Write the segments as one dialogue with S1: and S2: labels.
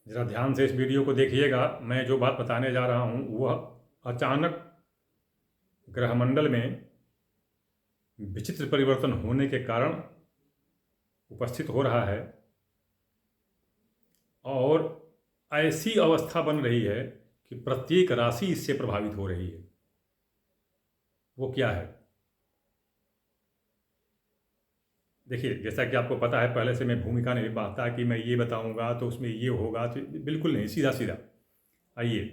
S1: ज़रा ध्यान से इस वीडियो को देखिएगा। मैं जो बात बताने जा रहा हूँ वह अचानक ग्रहमंडल में विचित्र परिवर्तन होने के कारण उपस्थित हो रहा है और ऐसी अवस्था बन रही है कि प्रत्येक राशि इससे प्रभावित हो रही है। वो क्या है? देखिए, जैसा कि आपको पता है, पहले से मैं भूमिका नहीं निभाता कि मैं ये बताऊंगा तो उसमें ये होगा, तो बिल्कुल नहीं, सीधा सीधा। आइए,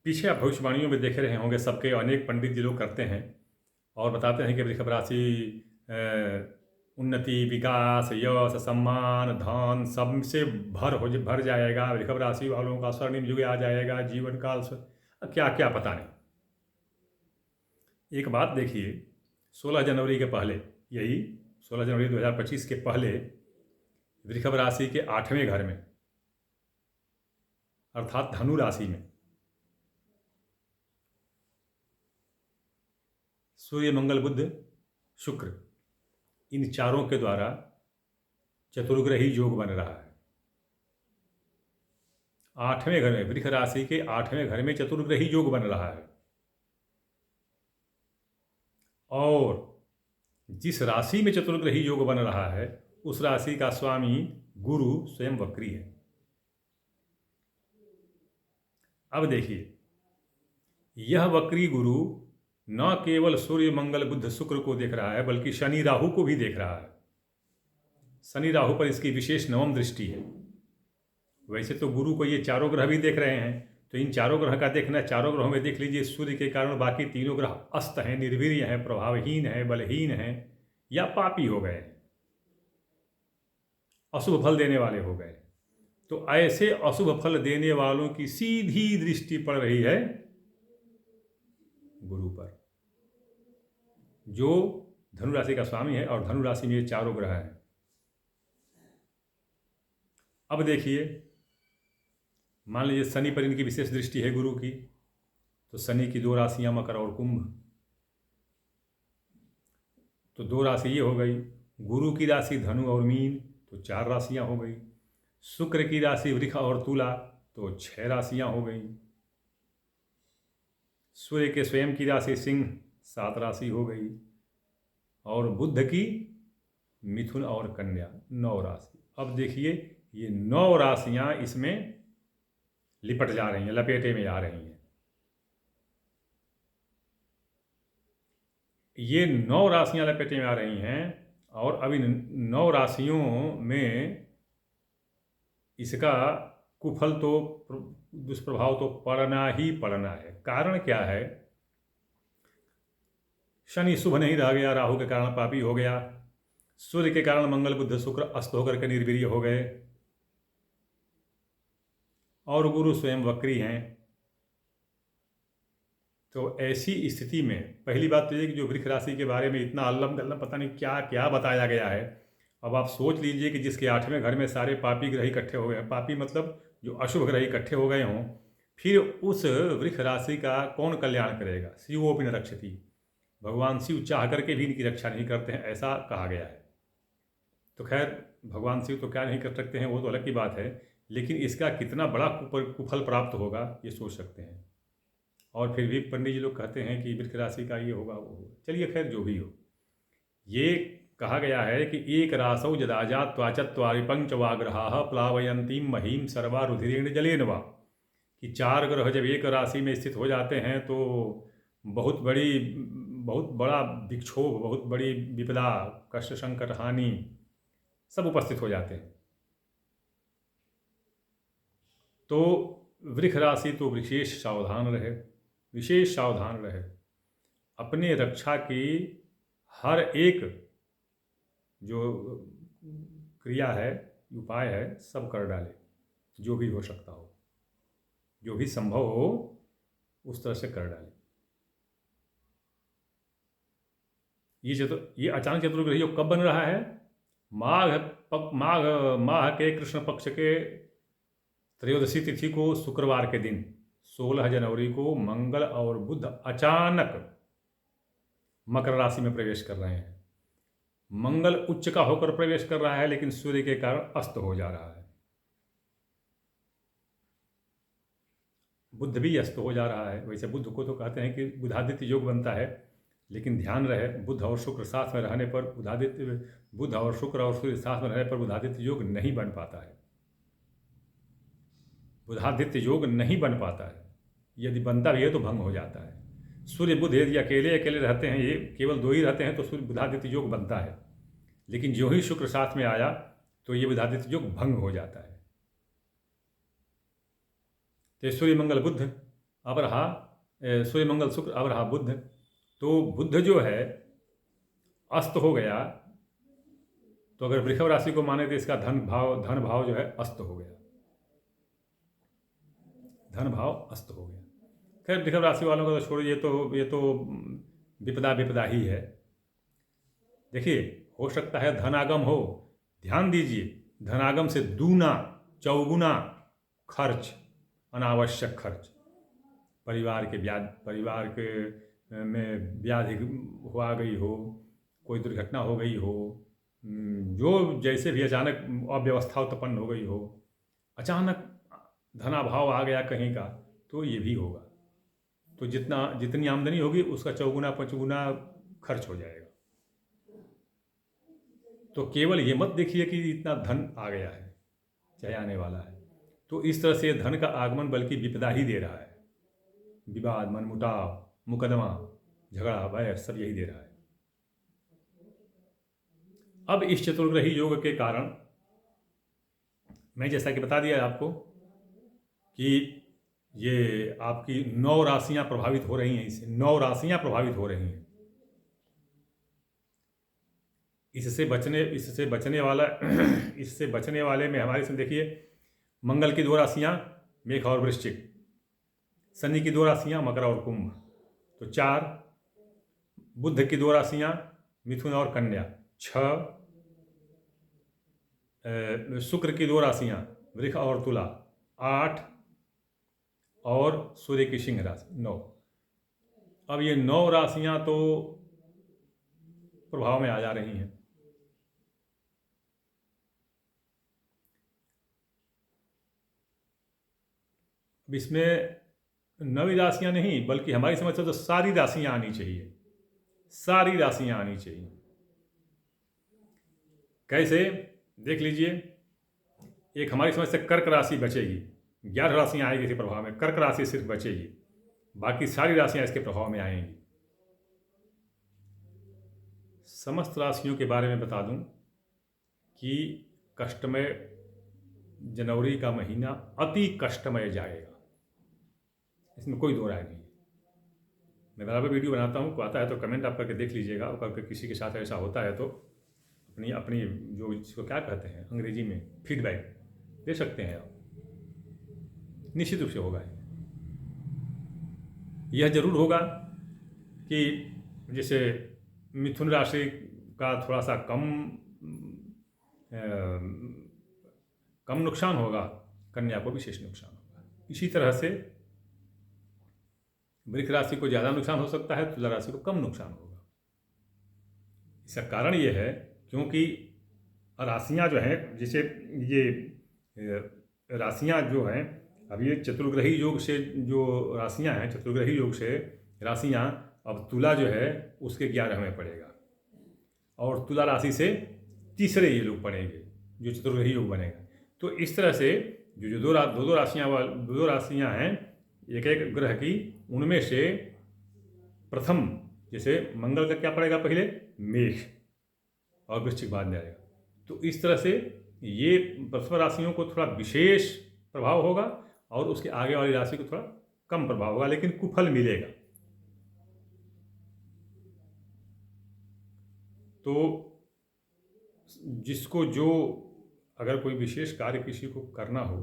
S1: पीछे आप भविष्यवाणियों में देखे रहे होंगे, सबके अनेक पंडित जी लोग करते हैं और बताते हैं कि वृषभ राशि उन्नति, विकास, यश, सम्मान, धन सब से भर जाएगा। वृषभ राशि वालों का स्वर्णिम युग आ जाएगा, जीवन काल क्या क्या पता नहीं। एक बात देखिए, 16 जनवरी के पहले, यही 16 जनवरी 2025 के पहले वृषभ राशि के 8वें घर में, अर्थात धनु राशि में, सूर्य, मंगल, बुध, शुक्र, इन चारों के द्वारा चतुर्ग्रही योग बन रहा है। 8वें घर में, वृष राशि के 8वें घर में चतुर्ग्रही योग बन रहा है। और जिस राशि में चतुर्ग्रही योग बन रहा है उस राशि का स्वामी गुरु स्वयं वक्री है। अब देखिए, यह वक्री गुरु न केवल सूर्य, मंगल, बुध, शुक्र को देख रहा है बल्कि शनि, राहु को भी देख रहा है। शनि, राहु पर इसकी विशेष नवम दृष्टि है। वैसे तो गुरु को ये चारों ग्रह भी देख रहे हैं, तो इन चारों ग्रह का देखना, चारों ग्रहों में देख लीजिए, सूर्य के कारण बाकी तीनों ग्रह अस्त हैं, निर्वीर्य हैं, प्रभावहीन हैं, बलहीन हैं या पापी हो गए, अशुभ फल देने वाले हो गए। तो ऐसे अशुभ फल देने वालों की सीधी दृष्टि पड़ रही है गुरु पर, जो धनु राशि का स्वामी है, और धनु राशि में ये चारों ग्रह हैं। अब देखिए, मान लीजिए शनि पर इनकी विशेष दृष्टि है गुरु की, तो शनि की 2 राशियां मकर और कुंभ, तो 2 राशि ये हो गई। गुरु की राशि धनु और मीन, तो 4 राशियां हो गई। शुक्र की राशि वृष और तुला, तो 6 राशियां हो गई। सूर्य के स्वयं की राशि सिंह, 7 राशि हो गई। और बुध की मिथुन और कन्या, 9 राशि। अब देखिए, ये 9 राशियां इसमें लिपट जा रही हैं, लपेटे में आ रही हैं। ये 9 राशियां लपेटे में आ रही हैं और अब इन 9 राशियों में इसका कुफल तो, दुष्प्रभाव तो पड़ना ही पड़ना है। कारण क्या है? शनि शुभ नहीं रह गया, राहु के कारण पापी हो गया, सूर्य के कारण मंगल, बुध, शुक्र अस्त होकर के निर्वीर्य हो गए, और गुरु स्वयं वक्री हैं। तो ऐसी स्थिति में पहली बात तो ये कि जो वृष राशि के बारे में इतना अल्लम गल्लम पता नहीं क्या क्या बताया गया है, अब आप सोच लीजिए कि जिसके 8वें घर में सारे पापी ग्रह इकट्ठे हो गए, पापी मतलब जो अशुभ ग्रह इकट्ठे हो गए हों, फिर उस वृष राशि का कौन कल्याण करेगा? शिवोपि न रक्षति, भगवान शिव चाह करके भी इनकी रक्षा नहीं करते हैं, ऐसा कहा गया है। तो खैर, भगवान शिव तो क्या नहीं कर सकते हैं, वो तो अलग की बात है, लेकिन इसका कितना बड़ा कुफल प्राप्त होगा ये सोच सकते हैं। और फिर भी पंडित जी लोग कहते हैं कि वृष राशि का ये होगा, वो होगा। चलिए खैर, जो भी हो, ये कहा गया है कि एक रासौ जदाजा त्वाचत्वारि पंचवाग्रहा प्लावयंतीम महीम सर्वा रुधिरेण जलेन वा, कि 4 ग्रह जब एक राशि में स्थित हो जाते हैं तो बहुत बड़ा विक्षोभ, बहुत बड़ी विपदा, कष्ट, संकट, हानि सब उपस्थित हो जाते हैं। तो वृष राशि तो विशेष सावधान रहे, विशेष सावधान रहे, अपने रक्षा की हर एक जो क्रिया है, उपाय है, सब कर डाले, जो भी हो सकता हो, जो भी संभव हो उस तरह से कर डाले। ये अचानक चतुर्ग्रही योग कब बन रहा है? माघ के कृष्ण पक्ष के त्रयोदशी तिथि को, शुक्रवार के दिन 16 जनवरी को मंगल और बुध अचानक मकर राशि में प्रवेश कर रहे हैं। मंगल उच्च का होकर प्रवेश कर रहा है, लेकिन सूर्य के कारण अस्त हो जा रहा है। बुध भी अस्त हो जा रहा है। वैसे बुध को तो कहते हैं कि बुधादित्य योग बनता है, लेकिन ध्यान रहे बुध और शुक्र साथ में रहने पर बुध और शुक्र और सूर्य साथ में रहने पर बुधादित्य योग नहीं बन पाता है। बुधादित्य योग नहीं बन पाता है। यदि बनता भी है तो भंग हो जाता है। सूर्य बुध यदि अकेले अकेले रहते हैं, ये केवल दो ही रहते हैं, तो सूर्य बुधादित्य योग बनता है। लेकिन जो ही शुक्र साथ में आया तो ये बुधादित्य योग भंग हो जाता है। तो सूर्य मंगल बुध अब रहा, सूर्य मंगल शुक्र अब रहा बुध। तो बुध जो है अस्त हो गया, तो अगर वृषभ राशि को माने तो इसका धन भाव जो है अस्त हो गया, धन भाव अस्त हो गया। खैर वृषभ राशि वालों का तो छोड़ो, ये तो विपदा ही है। देखिए, हो सकता है धनागम हो, ध्यान दीजिए, धनागम से दूना चौगुना खर्च, अनावश्यक खर्च, परिवार के में व्याधि आ गई हो, कोई दुर्घटना हो गई हो, जो जैसे भी अचानक अव्यवस्था उत्पन्न हो गई हो, अचानक धनाभाव आ गया कहीं का, तो ये भी होगा। तो जितनी आमदनी होगी उसका चौगुना पचगुना खर्च हो जाएगा। तो केवल ये मत देखिए कि इतना धन आ गया है, चाहे आने वाला है। तो इस तरह से धन का आगमन बल्कि विपदा ही दे रहा है। विवाद, मनमुटाव, मुकदमा, झगड़ा, वैर सब यही दे रहा है। अब इस चतुर्ग्रही योग के कारण मैं जैसा कि बता दिया आपको कि ये आपकी 9 राशियां प्रभावित हो रही हैं, इससे 9 राशियां प्रभावित हो रही हैं। इससे बचने वाले में हमारे इसमें देखिए, मंगल की 2 राशियां मेष और वृश्चिक, शनि की 2 राशियां मकर और कुंभ, तो 4, बुध की 2 राशियां मिथुन और कन्या, 6, शुक्र की 2 राशियां वृष और तुला, 8, और सूर्य की सिंह राशि 9। अब ये 9 राशियां तो प्रभाव में आ जा रही हैं। अब इसमें 9 राशियां नहीं, बल्कि हमारी समझ से तो सारी राशियां आनी चाहिए, सारी राशियां आनी चाहिए। कैसे, देख लीजिए। एक हमारी समझ से कर्क राशि बचेगी, 11 राशियां आएगी इसके प्रभाव में, कर्क राशि सिर्फ बचेगी, बाकी सारी राशियां इसके प्रभाव में आएंगी। समस्त राशियों के बारे में बता दूं कि कष्टमय जनवरी का महीना अति कष्टमय जाएगा, इसमें कोई दो राय नहीं। मैं बराबर वीडियो बनाता हूँ, आता है तो कमेंट आप करके देख लीजिएगा, और अगर किसी के साथ ऐसा होता है तो अपनी जो इसको क्या कहते हैं अंग्रेजी में फीडबैक दे सकते हैं आप, निश्चित रूप से होगा। यह जरूर होगा कि जैसे मिथुन राशि का थोड़ा सा कम नुकसान होगा, कन्या को विशेष नुकसान होगा। इसी तरह से वृष राशि को ज़्यादा नुकसान हो सकता है, तुला राशि को कम नुकसान होगा। इसका कारण ये है क्योंकि राशियां जो हैं, जैसे ये राशियां जो हैं, अब ये चतुर्ग्रही योग से जो राशियां हैं, चतुर्ग्रही योग से राशियां, अब तुला जो है उसके 11वें पड़ेगा, और तुला राशि से तीसरे ये लोग पड़ेंगे जो चतुर्ग्रही योग बनेगा। तो इस तरह से जो दो राशियां हैं एक एक ग्रह की, उनमें से प्रथम जैसे मंगल का क्या पड़ेगा, पहले मेष और वृश्चिक बाद में आएगा। तो इस तरह से ये प्रथम राशियों को थोड़ा विशेष प्रभाव होगा, और उसके आगे वाली राशि को थोड़ा कम प्रभाव होगा, लेकिन कुफल मिलेगा। तो जिसको जो अगर कोई विशेष कार्य किसी को करना हो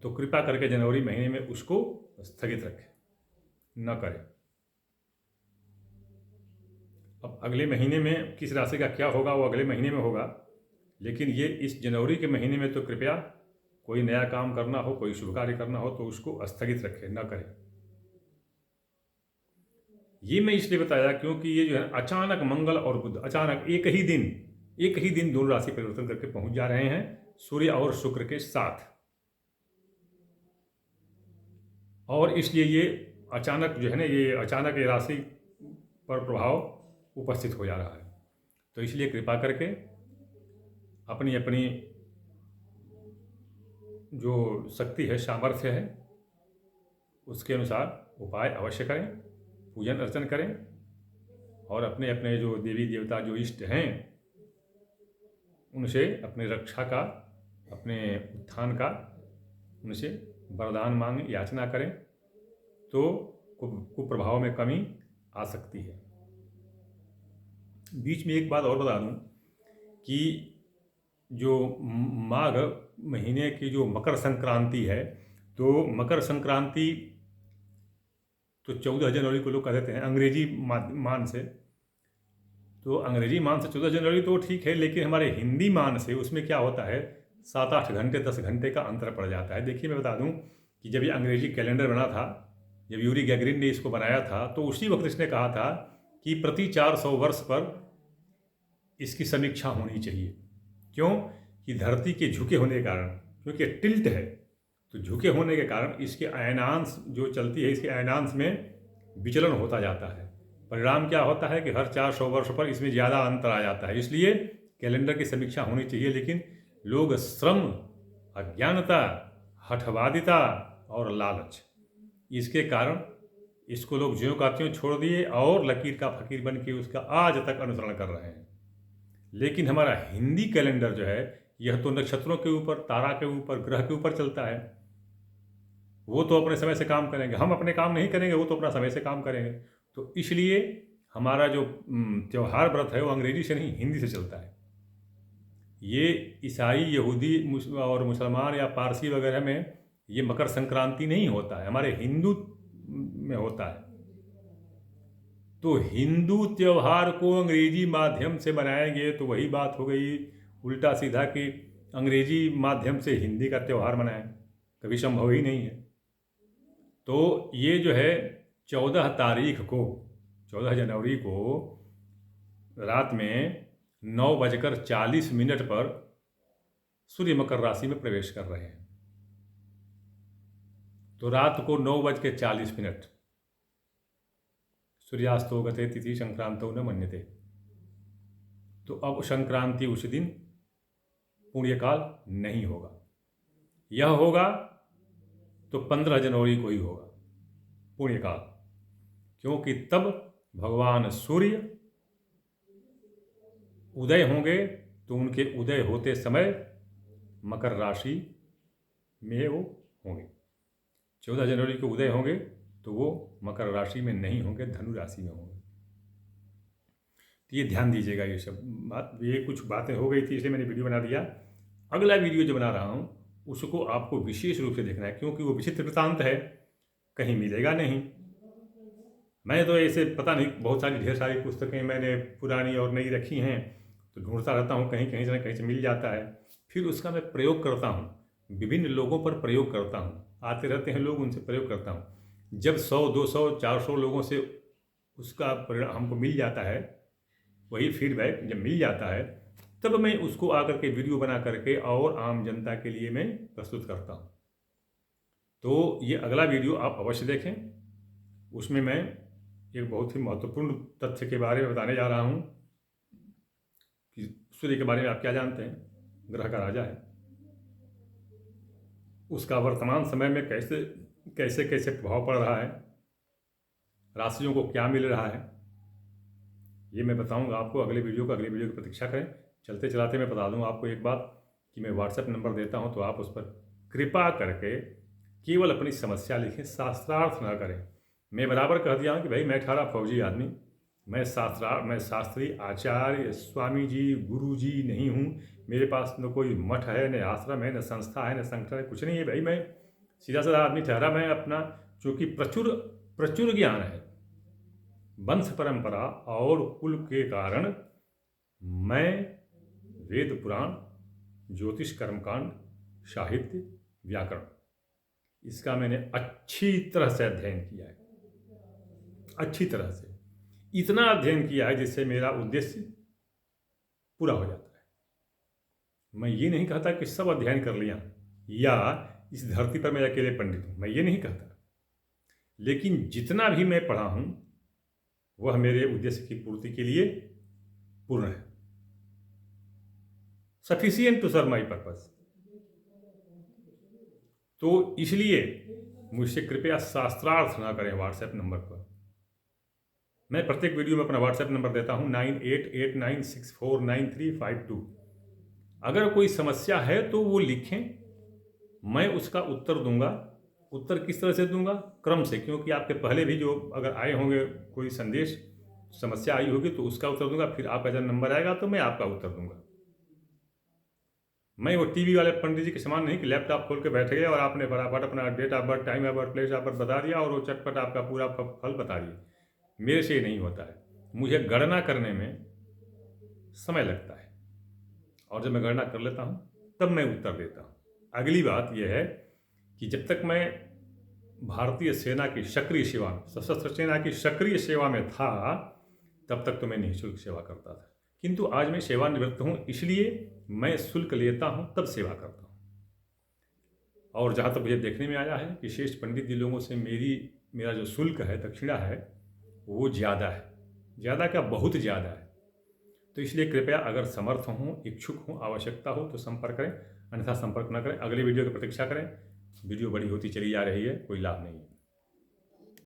S1: तो कृपा करके जनवरी महीने में उसको स्थगित रखें, न करें। अब अगले महीने में किस राशि का क्या होगा वो अगले महीने में होगा, लेकिन ये इस जनवरी के महीने में तो कृपया कोई नया काम करना हो, कोई शुभ कार्य करना हो तो उसको स्थगित रखें, न करें। ये मैं इसलिए बताया क्योंकि ये जो है अचानक मंगल और बुध अचानक एक ही दिन दोनों राशि परिवर्तन करके पहुंच जा रहे हैं सूर्य और शुक्र के साथ। और इसलिए ये अचानक जो है ना, ये अचानक ये राशि पर प्रभाव उपस्थित हो जा रहा है। तो इसलिए कृपा करके अपनी अपनी जो शक्ति है, सामर्थ्य है, उसके अनुसार उपाय अवश्य करें, पूजन अर्चन करें और अपने अपने जो देवी देवता जो इष्ट हैं उनसे अपने रक्षा का, अपने उत्थान का उनसे वरदान मांगें, याचना करें, तो कुप्रभाव में कमी आ सकती है। बीच में एक बात और बता दूं कि जो माघ महीने की जो मकर संक्रांति है, तो मकर संक्रांति तो 14 जनवरी को लोग कह देते हैं अंग्रेजी मान से। तो अंग्रेजी मान से 14 जनवरी तो ठीक है, लेकिन हमारे हिंदी मान से उसमें क्या होता है, 7-8 घंटे 10 घंटे का अंतर पड़ जाता है। देखिए मैं बता दूं कि जब ये अंग्रेजी कैलेंडर बना था, जब यूरी गैगरिन ने इसको बनाया था, तो उसी वक्त इसने कहा था कि प्रति 400 वर्ष पर इसकी समीक्षा होनी चाहिए। क्यों? कि धरती के झुके होने के कारण, क्योंकि टिल्ट है, तो झुके होने के कारण इसके अयनांश जो चलती है, इसके अयनांश में विचलन होता जाता है। परिणाम क्या होता है कि हर 400 वर्ष पर इसमें ज़्यादा अंतर आ जाता है। इसलिए कैलेंडर की समीक्षा होनी चाहिए, लेकिन लोग श्रम, अज्ञानता, हठवादिता और लालच, इसके कारण इसको लोग ज्यों का त्यों छोड़ दिए और लकीर का फकीर बन के उसका आज तक अनुसरण कर रहे हैं। लेकिन हमारा हिंदी कैलेंडर जो है, यह तो नक्षत्रों के ऊपर, तारा के ऊपर, ग्रह के ऊपर चलता है। वो तो अपने समय से काम करेंगे, हम अपने काम नहीं करेंगे, वो तो अपना समय से काम करेंगे। तो इसलिए हमारा जो त्यौहार व्रत है वो अंग्रेजी से नहीं, हिंदी से चलता है। ये ईसाई, यहूदी और मुसलमान या पारसी वगैरह में ये मकर संक्रांति नहीं होता है, हमारे हिंदू में होता है। तो हिंदू त्यौहार को अंग्रेजी माध्यम से बनाएंगे तो वही बात हो गई उल्टा सीधा कि अंग्रेजी माध्यम से हिंदी का त्यौहार मनाएं, कभी संभव ही नहीं है। तो ये जो है 14 तारीख को, 14 जनवरी को रात में 9:40 पर सूर्य मकर राशि में प्रवेश कर रहे हैं। तो रात को 9:40 सूर्यास्तो गते तिथि संक्रांतो न मन्यते। तो अब संक्रांति उस दिन पुण्यकाल नहीं होगा, यह होगा तो 15 जनवरी को ही होगा पुण्यकाल, क्योंकि तब भगवान सूर्य उदय होंगे। तो उनके उदय होते समय मकर राशि में वो होंगे। 14 जनवरी को उदय होंगे तो वो मकर राशि में नहीं होंगे, धनु राशि में होंगे। तो ये ध्यान दीजिएगा, ये सब बात, ये कुछ बातें हो गई थी इसलिए मैंने वीडियो बना दिया। अगला वीडियो जो बना रहा हूँ उसको आपको विशेष रूप से देखना है, क्योंकि वो विचित्र वृत्तांत है, कहीं मिलेगा नहीं। मैं तो ऐसे पता नहीं बहुत सारी ढेर सारी पुस्तकें मैंने पुरानी और नई रखी हैं, तो ढूंढता रहता हूँ, कहीं कहीं से कहीं से मिल जाता है। फिर उसका मैं प्रयोग करता हूँ, विभिन्न लोगों पर प्रयोग करता हूँ, आते रहते हैं लोग, उनसे प्रयोग करता हूँ। जब 100, 200, 400 लोगों से उसका परिणाम हमको मिल जाता है, वही फीडबैक जब मिल जाता है, तब मैं उसको आकर के वीडियो बना करके और आम जनता के लिए मैं प्रस्तुत करता हूँ। तो ये अगला वीडियो आप अवश्य देखें, उसमें मैं एक बहुत ही महत्वपूर्ण तथ्य के बारे में बताने जा रहा हूँ कि सूर्य के बारे में आप क्या जानते हैं। ग्रह का राजा है, उसका वर्तमान समय में कैसे कैसे कैसे प्रभाव पड़ रहा है, राशियों को क्या मिल रहा है, ये मैं बताऊंगा आपको अगले वीडियो की प्रतीक्षा करें। चलते चलाते मैं बता दूं आपको एक बात कि मैं व्हाट्सएप नंबर देता हूं, तो आप उस पर कृपा करके केवल अपनी समस्या लिखें, शास्त्रार्थ ना करें। मैं बराबर कह दिया हूं कि भाई मैं 18 फौजी आदमी, मैं शास्त्री आचार्य, स्वामी जी, गुरु जी नहीं हूँ। मेरे पास न कोई मठ है, न आश्रम है, न संस्था है, न संगठन है, कुछ नहीं है भाई। मैं सीधा साधा आदमी ठहरा। मैं अपना चूँकि प्रचुर ज्ञान है, वंश परंपरा और कुल के कारण मैं वेद पुराण, ज्योतिष, कर्मकांड, साहित्य, व्याकरण, इसका मैंने अच्छी तरह से अध्ययन किया है, अच्छी तरह से। इतना अध्ययन किया है जिससे मेरा उद्देश्य पूरा हो जाता है। मैं ये नहीं कहता कि सब अध्ययन कर लिया या इस धरती पर मैं अकेले पंडित हूँ, मैं ये नहीं कहता, लेकिन जितना भी मैं पढ़ा हूँ वह मेरे उद्देश्य की पूर्ति के लिए पूर्ण है, sufficient to serve my purpose. तो इसलिए मुझसे कृपया शास्त्रार्थ ना करें व्हाट्सएप नंबर पर। मैं प्रत्येक वीडियो में अपना व्हाट्सएप नंबर देता हूँ 9889649352। अगर कोई समस्या है तो वो लिखें, मैं उसका उत्तर दूंगा। उत्तर किस तरह से दूंगा? क्रम से, क्योंकि आपके पहले भी जो अगर आए होंगे कोई संदेश, समस्या आई होगी तो उसका उत्तर दूंगा, फिर आपका जब नंबर आएगा तो मैं आपका उत्तर दूंगा। मैं वो टीवी वाले पंडित जी के समान नहीं कि लैपटॉप खोल के बैठ गए और आपने फटाफट अपना date of birth, time of birth, place of birth बता दिया और वो चटपट आपका पूरा फल बता दिए। मेरे से ये नहीं होता है, मुझे गणना करने में समय लगता है और जब मैं गणना कर लेता हूँ तब मैं उत्तर देता हूँ। अगली बात यह है कि जब तक मैं भारतीय सेना की सक्रिय सेवा में, सशस्त्र सेना की सक्रिय सेवा में था, तब तक तो मैं निःशुल्क सेवा करता था, किंतु आज मैं सेवानिवृत्त हूँ, इसलिए मैं शुल्क लेता हूँ तब सेवा करता हूँ। और जहाँ तक मुझे देखने में आया है कि श्रेष्ठ पंडित जी लोगों से मेरा जो शुल्क है, दक्षिणा है, वो ज़्यादा है। ज़्यादा क्या, बहुत ज़्यादा है। तो इसलिए कृपया अगर समर्थ हों, इच्छुक हों, आवश्यकता हो तो संपर्क करें, अन्यथा संपर्क न करें। अगले वीडियो की प्रतीक्षा करें। वीडियो बड़ी होती चली जा रही है, कोई लाभ नहीं है।